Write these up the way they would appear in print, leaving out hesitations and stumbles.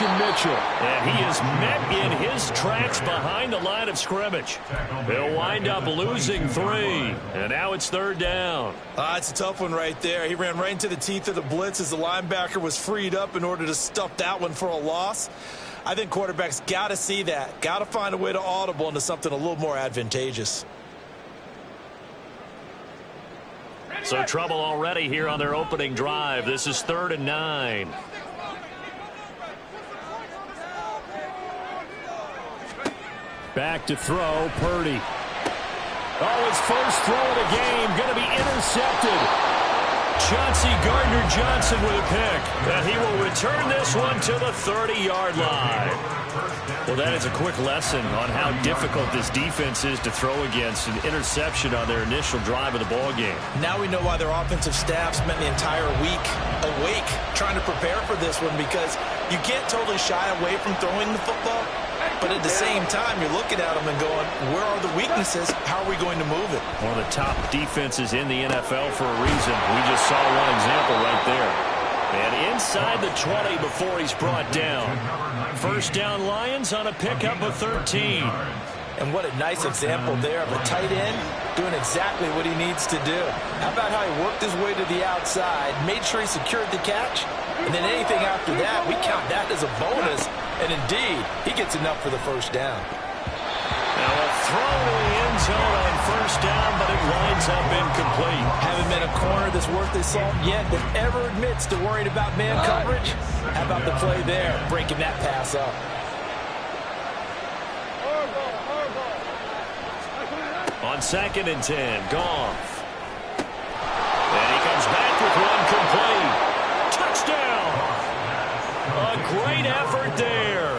Elijah Mitchell. And he is met in his tracks behind the line of scrimmage. They'll wind up losing 3. And now it's 3rd down. It's a tough one right there. He ran right into the teeth of the blitz as the linebacker was freed up in order to stuff that one for a loss. I think quarterbacks got to see that. Got to find a way to audible into something a little more advantageous. So trouble already here on their opening drive. This is 3rd and 9. Back to throw, Purdy. Oh, his first throw of the game, going to be intercepted. Chauncey Gardner-Johnson with a pick. And he will return this one to the 30-yard line. Well, that is a quick lesson on how difficult this defense is to throw against. An interception on their initial drive of the ballgame. Now we know why their offensive staff spent the entire week awake trying to prepare for this one, because you can't totally shy away from throwing the football. But at the same time, you're looking at them and going, where are the weaknesses? How are we going to move it? One of the top defenses in the NFL for a reason. We just saw one example right there. And inside the 20 before he's brought down. First down Lions on a pickup of 13. And what a nice example there of a tight end doing exactly what he needs to do. How about how he worked his way to the outside, made sure he secured the catch, and then anything after that, we count that as a bonus. And indeed, he gets enough for the first down. Now a throw to the end zone on first down, but it winds up incomplete. Haven't been a corner that's worth his salt yet that ever admits to worrying about man coverage. How about the play there, breaking that pass up? On 2nd and 10, Goff. And he comes back with one complete. Touchdown! A great effort there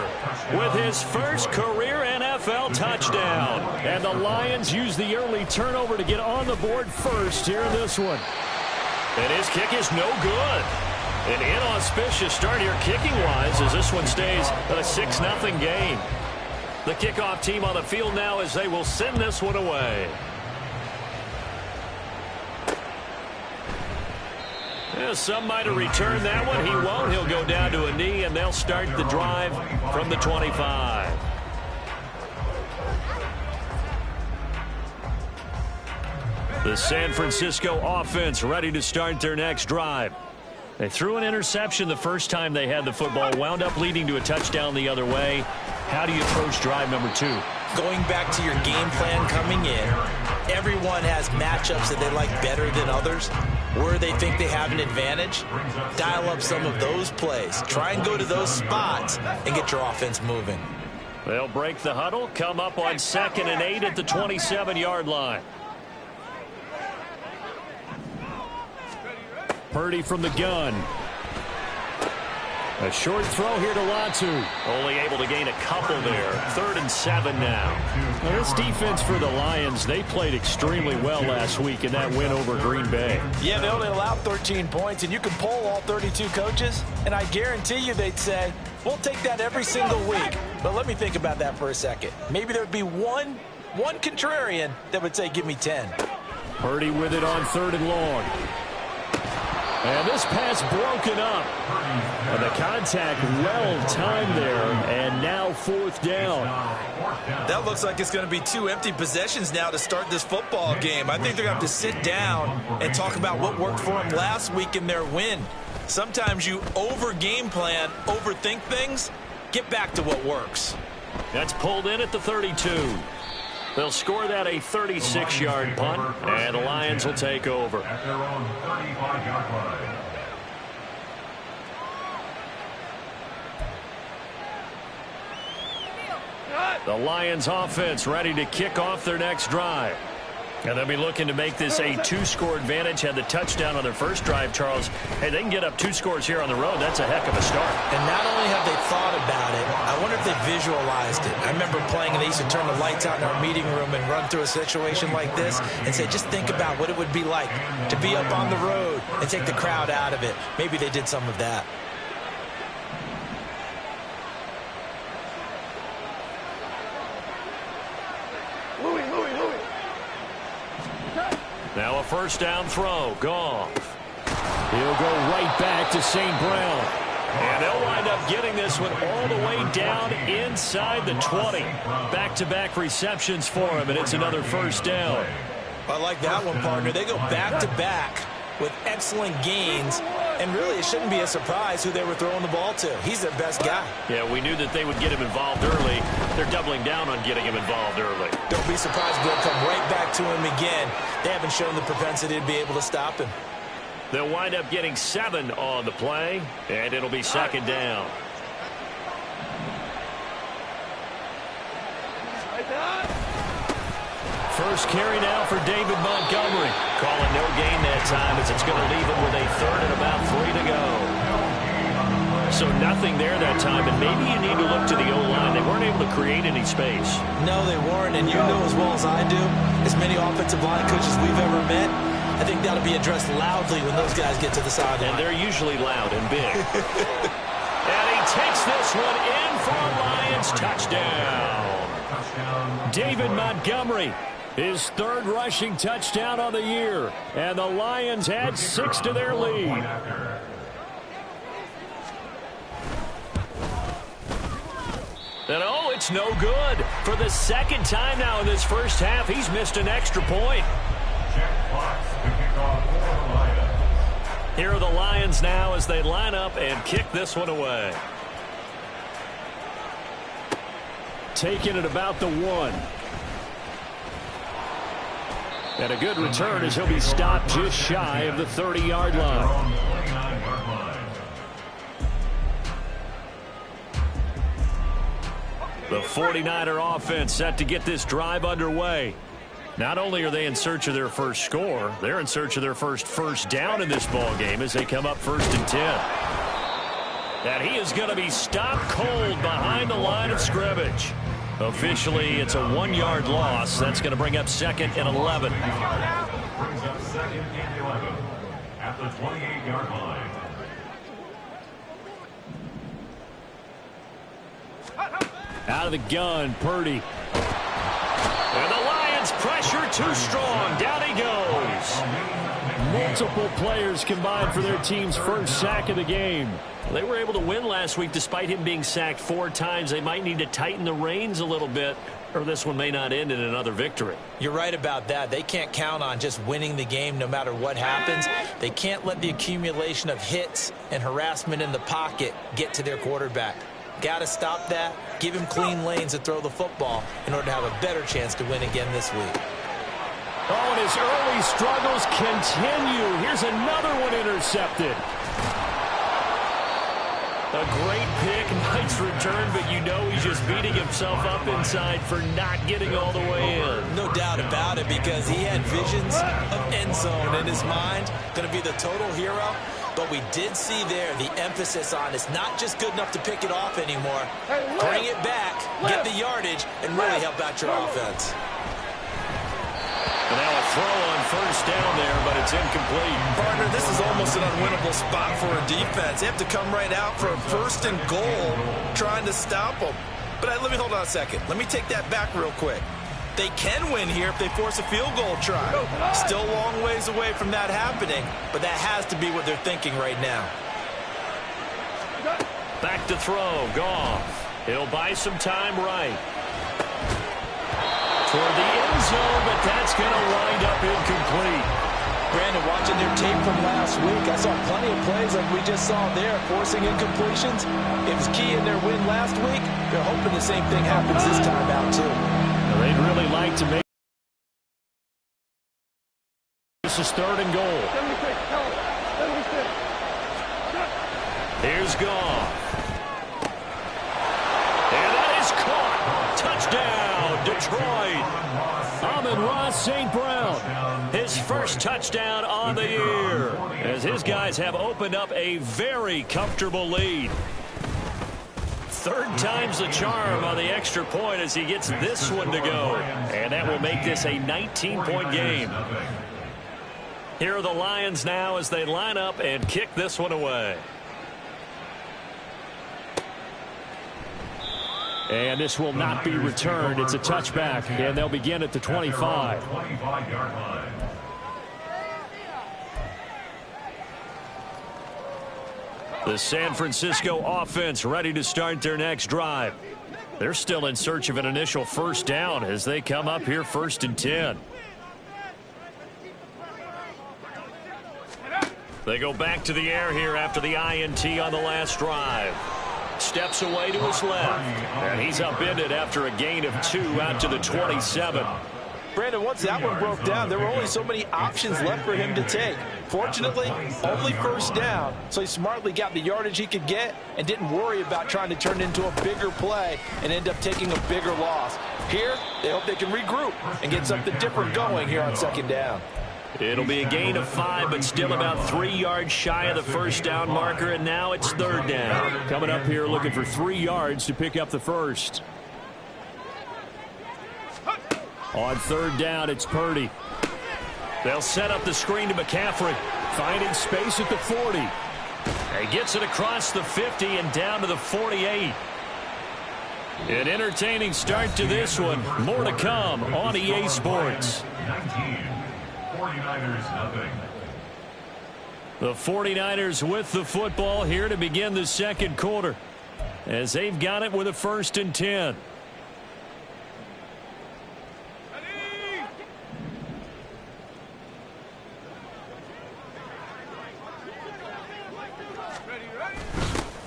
with his first career NFL touchdown. And the Lions use the early turnover to get on the board first here in this one. And his kick is no good. An inauspicious start here kicking-wise as this one stays at a 6-0 game. The kickoff team on the field now as they will send this one away. Yeah, some might have returned that one. He won't. He'll go down to a knee, and they'll start the drive from the 25. The San Francisco offense ready to start their next drive. They threw an interception the first time they had the football, wound up leading to a touchdown the other way. How do you approach drive number 2? Going back to your game plan coming in, everyone has matchups that they like better than others. Where they think they have an advantage, dial up some of those plays. Try and go to those spots and get your offense moving. They'll break the huddle, come up on 2nd and 8 at the 27-yard line. Purdy from the gun. A short throw here to Latu. Only able to gain a couple there. 3rd and 7 now. Now this defense for the Lions, they played extremely well last week in that win over Green Bay. Yeah, they only allowed 13 points, and you can poll all 32 coaches, and I guarantee you they'd say, we'll take that every single week. But let me think about that for a second. Maybe there'd be one contrarian that would say, give me 10. Purdy with it on 3rd and long. And this pass broken up. And the contact well timed there. And now 4th down. That looks like it's going to be 2 empty possessions now to start this football game. I think they're going to have to sit down and talk about what worked for them last week in their win. Sometimes you over-game plan, overthink things. Get back to what works. That's pulled in at the 32. They'll score that a 36-yard punt, and the Lions will take over. At their own 35-yard line. The Lions offense ready to kick off their next drive. And they'll be looking to make this a 2-score advantage. Had the touchdown on their first drive, Charles. Hey, they can get up 2 scores here on the road. That's a heck of a start. And not only have they thought about it, I wonder if they visualized it. I remember playing, and they used to turn the lights out in our meeting room and run through a situation like this and say, just think about what it would be like to be up on the road and take the crowd out of it. Maybe they did some of that. Now a first down throw. Goff. He'll go right back to St. Brown. And they'll wind up getting this one all the way down inside the 20. Back-to-back receptions for him, and it's another first down. I like that one, partner. They go back-to-back with excellent gains, and really it shouldn't be a surprise who they were throwing the ball to. He's their best guy. Yeah, we knew that they would get him involved early. They're doubling down on getting him involved early. Don't be surprised if they'll come right back to him again. They haven't shown the propensity to be able to stop him. They'll wind up getting 7 on the play, and it'll be second down. First carry now for David Montgomery. Calling no gain that time as it's going to leave him with a third and about 3 to go. So nothing there that time, and maybe you need to look to the O-line. They weren't able to create any space. No, they weren't, and you know as well as I do, as many offensive line coaches we've ever met, I think that'll be addressed loudly when those guys get to the sideline. And they're usually loud and big. And he takes this one in for a Lions touchdown. David Montgomery, his third rushing touchdown on the year. And the Lions add 6 to their lead. And oh, it's no good. For the second time now in this first half, he's missed an extra point. Here are the Lions now as they line up and kick this one away. Taking it about the 1. And a good return as he'll be stopped just shy of the 30-yard line. The 49er offense set to get this drive underway. Not only are they in search of their first score, they're in search of their first down in this ball game as they come up 1st and 10. And he is going to be stopped cold behind the line of scrimmage. Officially, it's a 1-yard loss. That's going to bring up 2nd and 11. Brings up 2nd and 11 at the 28-yard line. Out of the gun, Purdy. And the Lions pressure too strong. Down he goes. Multiple players combined for their team's first sack of the game. They were able to win last week despite him being sacked 4 times. They might need to tighten the reins a little bit, or this one may not end in another victory. You're right about that. They can't count on just winning the game no matter what happens. They can't let the accumulation of hits and harassment in the pocket get to their quarterback. Got to stop that, give him clean lanes to throw the football in order to have a better chance to win again this week. Oh, and his early struggles continue. Here's another one intercepted. A great pick, nice return, but you know he's just beating himself up inside for not getting all the way in. No doubt about it, because he had visions of end zone in his mind. Going to be the total hero. But we did see there the emphasis on it's not just good enough to pick it off anymore. Bring it back, get the yardage, and really help out your offense. And now a throw on first down there, but it's incomplete. Partner, this is almost an unwinnable spot for a defense. They have to come right out for a 1st and goal trying to stop them. But let me hold on a second. Let me take that back real quick. They can win here if they force a field goal try. Still a long ways away from that happening, but that has to be what they're thinking right now. Back to throw, Goff. He'll buy some time right. Toward the end zone, but that's going to wind up incomplete. Brandon, watching their tape from last week, I saw plenty of plays like we just saw there, forcing incompletions. It was key in their win last week. They're hoping the same thing happens this time out, too. They'd really like to make this is 3rd and goal. Here's Goff. And that is caught. Touchdown, Detroit. Amon-Ra St. Brown. His first touchdown on the year, as his guys have opened up a very comfortable lead. 3rd time's the charm on the extra point as he gets this one to go. And that will make this a 19-point game. Here are the Lions now as they line up and kick this one away. And this will not be returned. It's a touchback, and they'll begin at the 25. 25-yard line. The San Francisco offense ready to start their next drive. They're still in search of an initial first down as they come up here 1st and 10. They go back to the air here after the INT on the last drive. Steps away to his left. And he's upended after a gain of 2 out to the 27. Brandon, once that one broke down, there were only so many options left for him to take. Fortunately, only first down, so he smartly got the yardage he could get and didn't worry about trying to turn it into a bigger play and end up taking a bigger loss. Here, they hope they can regroup and get something different going here on 2nd down. It'll be a gain of 5, but still about 3 yards shy of the first down marker, and now it's 3rd down. Coming up here looking for 3 yards to pick up the first. On 3rd down, it's Purdy. They'll set up the screen to McCaffrey, finding space at the 40. He gets it across the 50 and down to the 48. An entertaining start to this one. More to come on EA Sports. 19. 49ers nothing. The 49ers with the football here to begin the 2nd quarter as they've got it with a 1st and 10.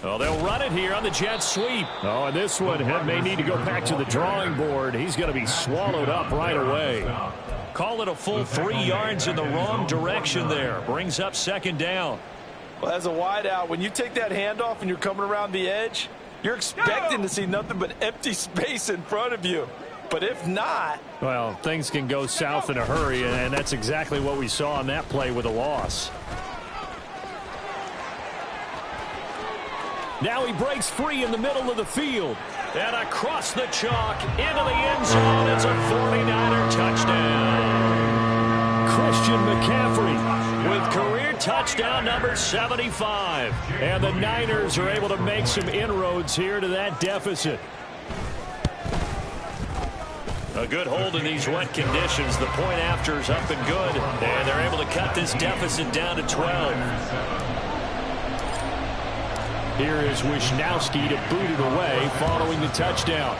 Oh, they'll run it here on the jet sweep. Oh, and this one may need to go back to the drawing board. He's going to be swallowed up right away. Call it a full 3 yards in the wrong direction there. Brings up 2nd down. Well, as a wideout, when you take that handoff and you're coming around the edge, you're expecting to see nothing but empty space in front of you. But if not... well, things can go south in a hurry, and that's exactly what we saw on that play with a loss. Now he breaks free in the middle of the field. And across the chalk, into the end zone. It's a 49er touchdown. Christian McCaffrey with career touchdown number 75. And the Niners are able to make some inroads here to that deficit. A good hold in these wet conditions. The point after is up and good. And they're able to cut this deficit down to 12. Here is Wisnowski to boot it away following the touchdown.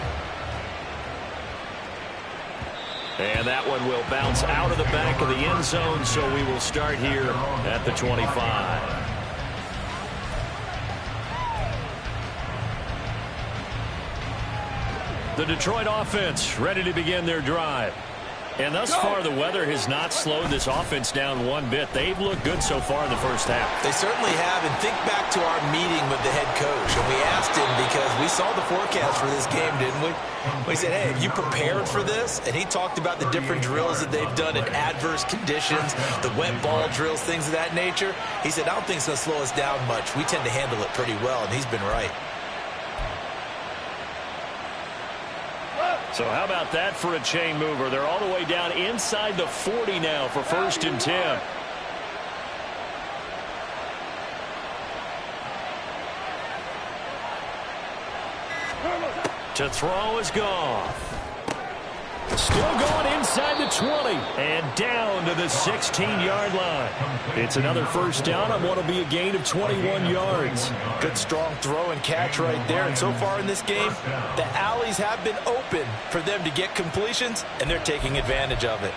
And that one will bounce out of the back of the end zone, so we will start here at the 25. The Detroit offense ready to begin their drive. And thus far, the weather has not slowed this offense down one bit. They've looked good so far in the first half. They certainly have. And think back to our meeting with the head coach. And we asked him because we saw the forecast for this game, didn't we? We said, hey, have you prepared for this? And he talked about the different drills that they've done in adverse conditions, the wet ball drills, things of that nature. He said, I don't think it's going to slow us down much. We tend to handle it pretty well, and he's been right. So how about that for a chain mover? They're all the way down inside the 40 now for 1st and 10. To throw is Goff. Still going inside the 20 and down to the 16-yard line. It's another first down on what will be a gain of 21 yards. Good strong throw and catch right there. And so far in this game, the alleys have been open for them to get completions, and they're taking advantage of it.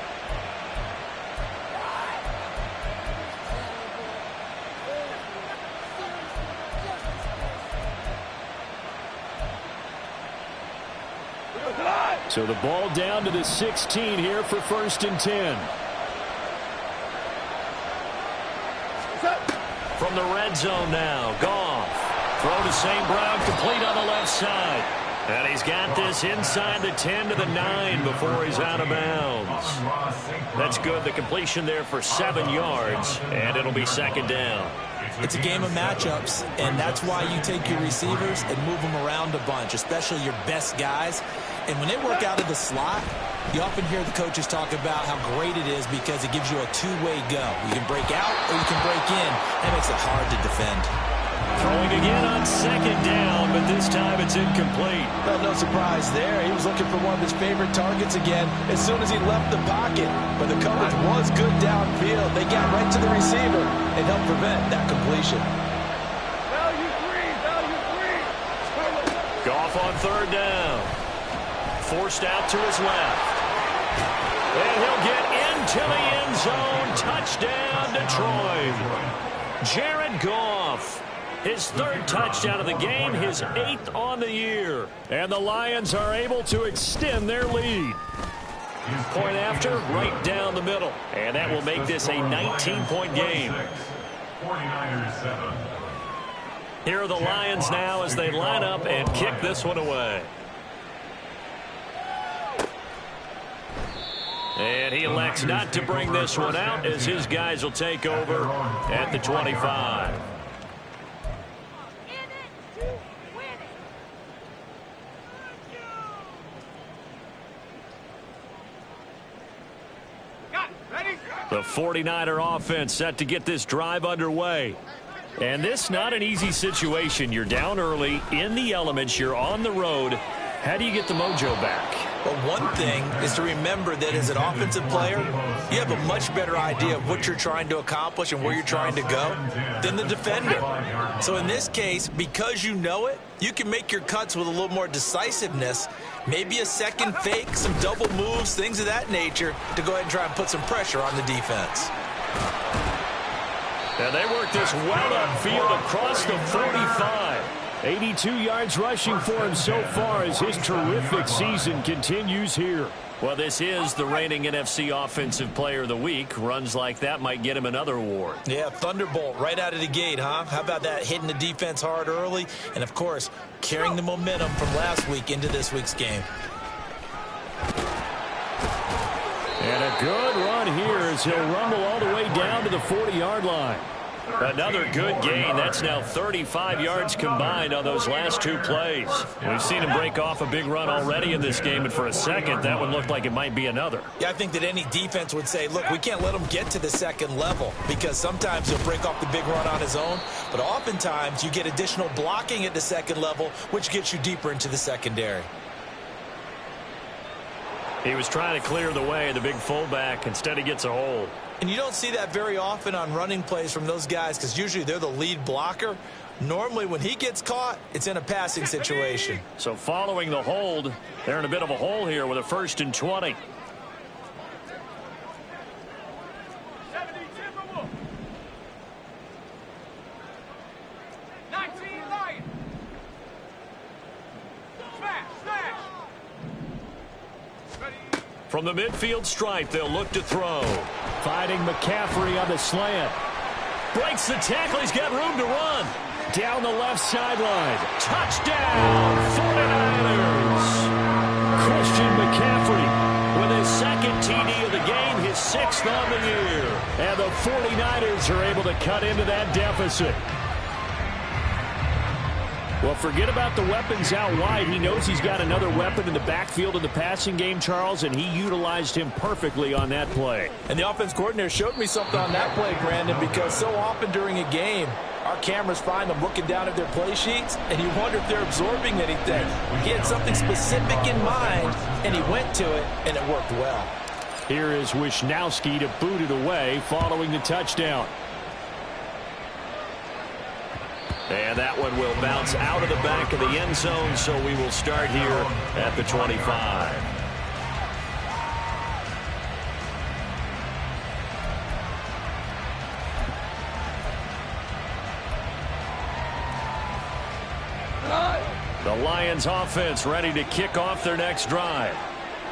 So the ball down to the 16 here for 1st and 10. From the red zone now, Goff. Throw to St. Brown, complete on the left side. And he's got this inside the 10 to the 9 before he's out of bounds. That's good. The completion there for 7 yards, and it'll be 2nd down. It's a game of matchups, and that's why you take your receivers and move them around a bunch, especially your best guys. And when they work out of the slot, you often hear the coaches talk about how great it is because it gives you a two-way go. You can break out or you can break in. That makes it hard to defend. Throwing again on 2nd down, but this time it's incomplete. Well, no surprise there. He was looking for one of his favorite targets again as soon as he left the pocket. But the coverage was good downfield. They got right to the receiver and helped prevent that completion. Goff on third down. Forced out to his left. And he'll get into the end zone. Touchdown, Detroit. Jared Goff. His third touchdown of the game, his 8th on the year. And the Lions are able to extend their lead. Point after, right down the middle. And that will make this a 19-point game. 49ers 7. Here are the Lions now as they line up and kick this one away. And he elects not to bring this one out as his guys will take over at the 25. The 49er offense set to get this drive underway. And this not an easy situation. You're down early, in the elements, you're on the road. How do you get the mojo back? Well, one thing is to remember that as an offensive player, you have a much better idea of what you're trying to accomplish and where you're trying to go than the defender. So in this case, because you know it, you can make your cuts with a little more decisiveness, maybe a second fake, some double moves, things of that nature, to go ahead and try and put some pressure on the defense. And they work this well upfield across the 45. 82 yards rushing for him so far as his terrific season continues here. Well, this is the reigning NFC Offensive Player of the Week. Runs like that might get him another award. Yeah, Thunderbolt right out of the gate, huh? How about that, hitting the defense hard early? And, of course, carrying the momentum from last week into this week's game. And a good run here as he'll rumble all the way down to the 40-yard line. Another good gain. That's now 35 yards combined on those last two plays. We've seen him break off a big run already in this game, and for a second, that one looked like it might be another. Yeah, I think that any defense would say, look, we can't let him get to the second level because sometimes he'll break off the big run on his own, but oftentimes you get additional blocking at the second level, which gets you deeper into the secondary. He was trying to clear the way, the big fullback. Instead, he gets a hold. And you don't see that very often on running plays from those guys because usually they're the lead blocker. Normally, when he gets caught, it's in a passing situation. So following the hold, they're in a bit of a hole here with a 1st and 20. From the midfield stripe, they'll look to throw. Finding McCaffrey on the slant. Breaks the tackle. He's got room to run. Down the left sideline. Touchdown, 49ers. Christian McCaffrey with his second TD of the game, his 6th on the year. And the 49ers are able to cut into that deficit. Well, forget about the weapons out wide. He knows he's got another weapon in the backfield of the passing game, Charles, and he utilized him perfectly on that play. And the offense coordinator showed me something on that play, Brandon, because so often during a game, our cameras find them looking down at their play sheets, and you wonder if they're absorbing anything. He had something specific in mind, and he went to it, and it worked well. Here is Wisnowski to boot it away following the touchdown. And that one will bounce out of the back of the end zone, so we will start here at the 25. The Lions offense ready to kick off their next drive.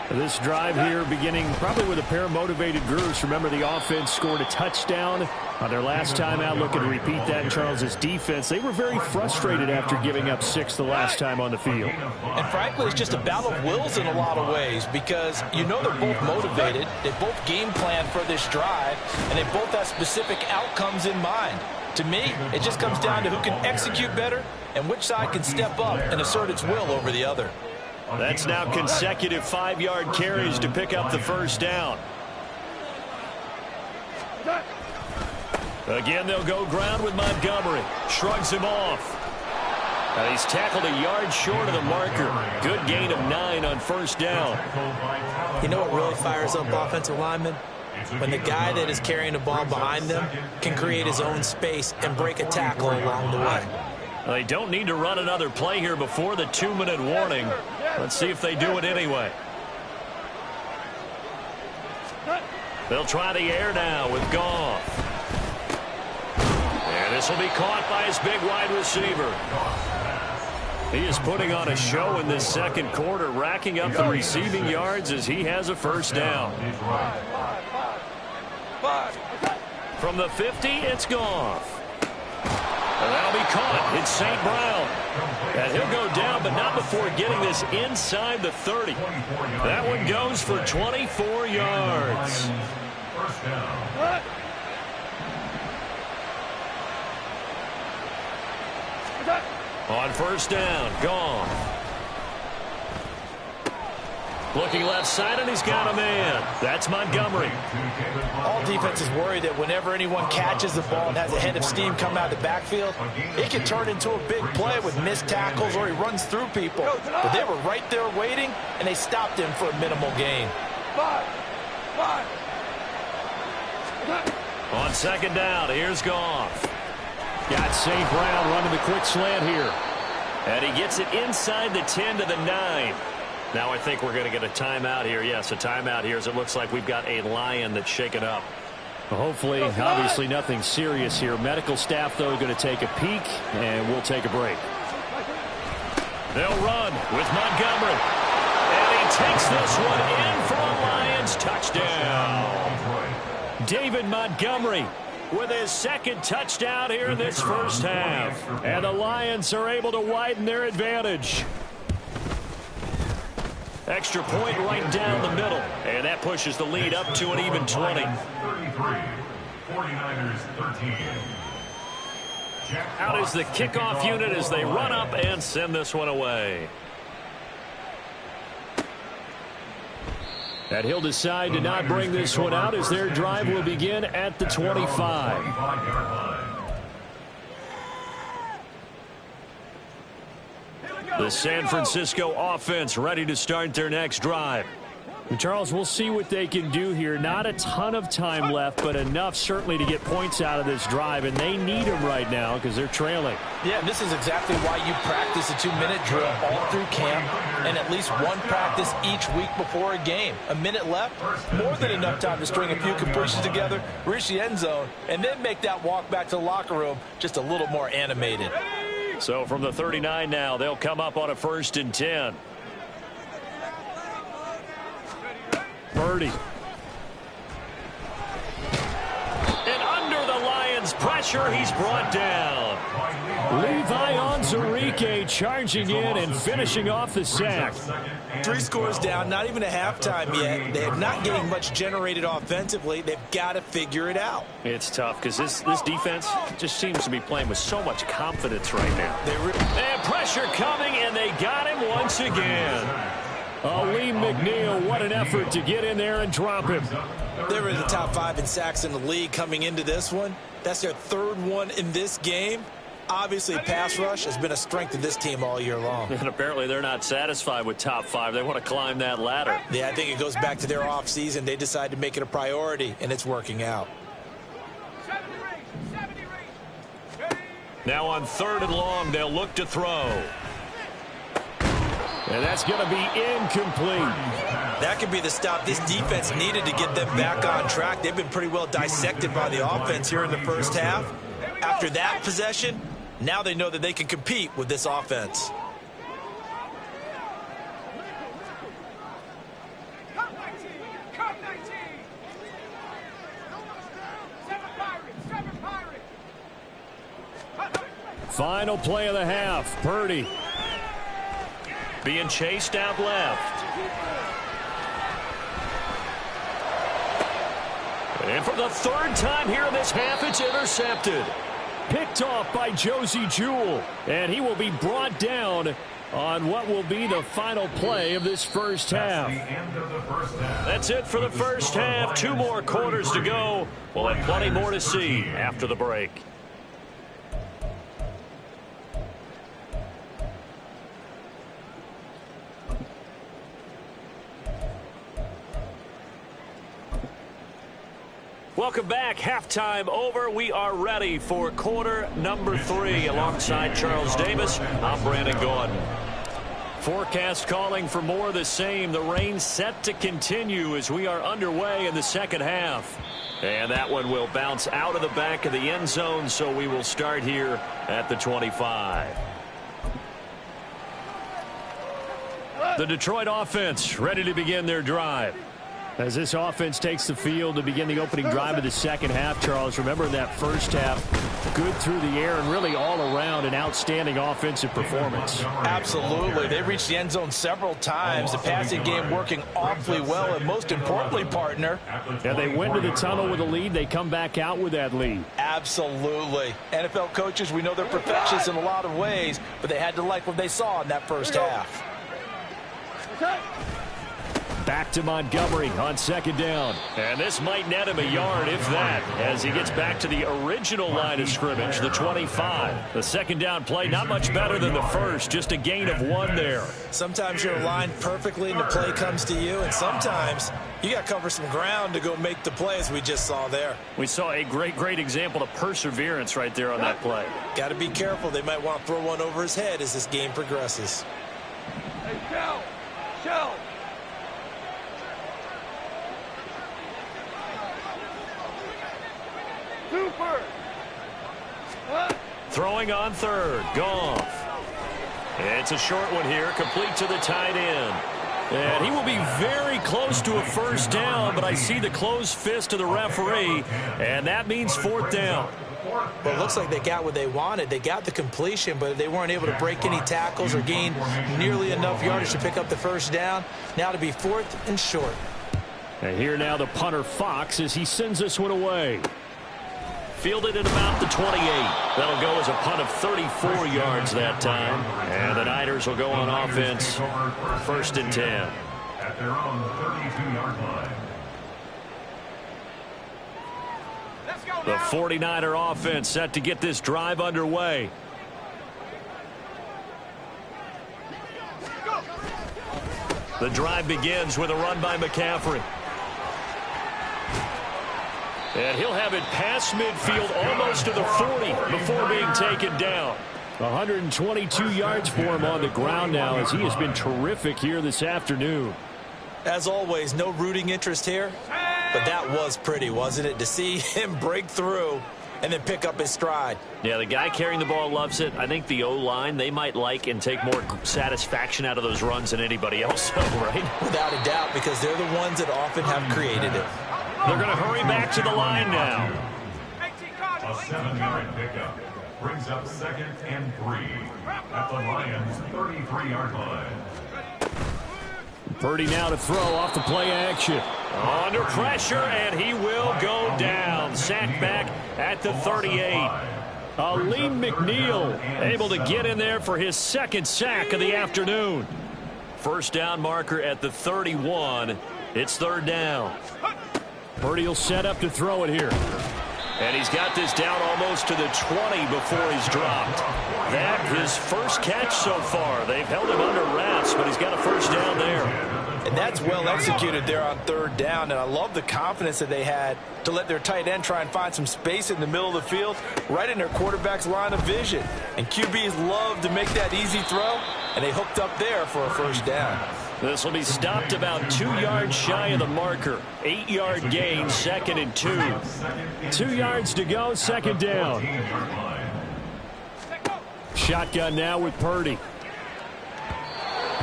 This drive here beginning probably with a pair of motivated groups. Remember, the offense scored a touchdown on their last time out. Looking to repeat that in Charles's defense. They were very frustrated after giving up 6 the last time on the field. And frankly, it's just a battle of wills in a lot of ways because you know they're both motivated. They both game plan for this drive, and they both have specific outcomes in mind. To me, it just comes down to who can execute better and which side can step up and assert its will over the other. That's now consecutive 5-yard carries to pick up the first down. Again, they'll go ground with Montgomery. Shrugs him off. He's tackled a yard short of the marker. Good gain of 9 on first down. You know what really fires up offensive linemen? When the guy that is carrying the ball behind them can create his own space and break a tackle along the way. They don't need to run another play here before the 2-minute warning. Let's see if they do it anyway. They'll try the air now with Goff. And this will be caught by his big wide receiver. He is putting on a show in this second quarter, racking up the receiving yards as he has a first down. From the 50, it's Goff. And that'll be caught. It's St. Brown. And he'll go down, but not before getting this inside the 30. That one goes for 24 yards. First down. On first down, Goff. Looking left side, and he's got a man. That's Montgomery. All defenses worry that whenever anyone catches the ball and has a head of steam come out of the backfield, it can turn into a big play with missed tackles or he runs through people. But they were right there waiting, and they stopped him for a minimal gain. On second down, here's Goff. Got St. Brown running the quick slant here. And he gets it inside the 10 to the 9. Now I think we're going to get a timeout here. Yes, a timeout here as it looks like we've got a Lion that's shaken up. Well, hopefully, obviously nothing serious here. Medical staff, though, going to take a peek, and we'll take a break. They'll run with Montgomery. And he takes this one in for a Lions touchdown. David Montgomery with his second touchdown here in this first half. And the Lions are able to widen their advantage. Extra point right down the middle. And that pushes the lead up to an even 20. 33, 49ers 13. Out is the kickoff unit as they run up and send this one away. And he'll decide to not bring this one out as their drive will begin at the 25. The San Francisco offense ready to start their next drive. And Charles, we'll see what they can do here. Not a ton of time left, but enough certainly to get points out of this drive, and they need them right now because they're trailing. Yeah, and this is exactly why you practice a 2-minute drill all through camp and at least one practice each week before a game. A minute left, more than enough time to string a few completions together, reach the end zone, and then make that walk back to the locker room just a little more animated. So from the 39 now, they'll come up on a 1st and 10. Purdy. And under the Lions' pressure, he's brought down. Levi Onwuzurike charging in and finishing off the sack. 3 scores down, not even a halftime yet. They're not getting much generated offensively. They've got to figure it out. It's tough because this defense just seems to be playing with so much confidence right now. And pressure coming, and they got him once again. Aleem McNeil, what an effort to get in there and drop him. They're in the top 5 in sacks in the league coming into this one. That's their 3rd one in this game. Obviously, pass rush has been a strength of this team all year long. And apparently they're not satisfied with top 5. They want to climb that ladder. Yeah, I think it goes back to their offseason. They decided to make it a priority, and it's working out. Now on 3rd and long, they'll look to throw. And that's going to be incomplete. That could be the stop this defense needed to get them back on track. They've been pretty well dissected by the offense here in the first half. After that possession, now they know that they can compete with this offense. Final play of the half. Purdy. Being chased out left. And for the 3rd time here in this half, it's intercepted. Picked off by Josey Jewell. And he will be brought down on what will be the final play of this first half. That's it for the first half. 2 more quarters to go. We'll have plenty more to see after the break. Welcome back. Halftime over. We are ready for quarter number 3. Alongside Charles Davis, I'm Brandon Gaudin. Forecast calling for more of the same. The rain set to continue as we are underway in the second half. And that one will bounce out of the back of the end zone, so we will start here at the 25. The Detroit offense ready to begin their drive. As this offense takes the field to begin the opening drive of the second half, Charles, remember in that first half, good through the air and really all around an outstanding offensive performance. Absolutely. They reached the end zone several times. The passing game working awfully well, and most importantly, partner. Yeah, they went to the tunnel with a lead. They come back out with that lead. Absolutely. NFL coaches, we know they're perfectionists in a lot of ways, but they had to like what they saw in that first half. Back to Montgomery on second down. And this might net him a yard, if that, as he gets back to the original line of scrimmage, the 25. The second down play, not much better than the first, just a gain of 1 there. Sometimes you're aligned perfectly and the play comes to you, and sometimes you got to cover some ground to go make the play, as we just saw there. We saw a great example of perseverance right there on that play. Got to be careful. They might want to throw one over his head as this game progresses. Hey, Shell! Super! Throwing on third, Goff. It's a short one here, complete to the tight end. And he will be very close to a first down, but I see the closed fist of the referee, and that means 4th down. Well, it looks like they got what they wanted. They got the completion, but they weren't able to break any tackles or gain nearly enough yardage to pick up the first down. Now to be 4th and short. And here now the punter Fox as he sends this one away. Fielded at about the 28. That'll go as a punt of 34 yards that time. And the Niners will go on offense, 1st and 10. At their own 32-yard line. The 49er offense set to get this drive underway. The drive begins with a run by McCaffrey. And he'll have it past midfield almost to the 40 before being taken down. 122 yards for him on the ground now as he has been terrific here this afternoon. As always, no rooting interest here, but that was pretty, wasn't it, to see him break through and then pick up his stride. Yeah, the guy carrying the ball loves it. I think the O-line, they might like and take more satisfaction out of those runs than anybody else, right? Without a doubt, because they're the ones that often have created it. They're going to hurry back to the line now. A 7-yard pickup brings up 2nd and 3 at the Lions' 33-yard line. Purdy now to throw off the play action. Under pressure, and he will go down. Sacked back at the 38. Aleem McNeil able to get in there for his 2nd sack of the afternoon. First down marker at the 31. It's 3rd down. Purdy will set up to throw it here. And he's got this down almost to the 20 before he's dropped. That his first catch so far. They've held him under wraps, but he's got a first down there. And that's well executed there on 3rd down. And I love the confidence that they had to let their tight end try and find some space in the middle of the field, right in their quarterback's line of vision. And QBs love to make that easy throw, and they hooked up there for a first down. This will be stopped about 2 yards shy of the marker. 8-yard gain, 2nd and 2. 2 yards to go, 2nd down. Shotgun now with Purdy.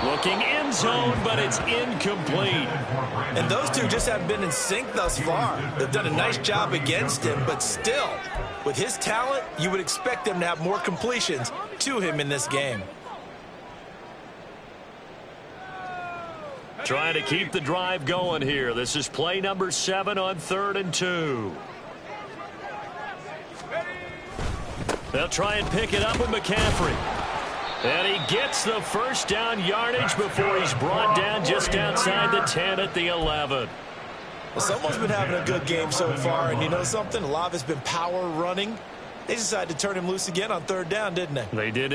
Looking end zone, but it's incomplete. And those two just haven't been in sync thus far. They've done a nice job against him, but still, with his talent, you would expect them to have more completions to him in this game. Trying to keep the drive going here. This is play number 7 on 3rd and 2. They'll try and pick it up with McCaffrey. And he gets the first down yardage before he's brought down just outside the 10 at the 11. Well, someone's been having a good game so far, and you know something? A lot of it's been power running. They decided to turn him loose again on 3rd down, didn't they? They did.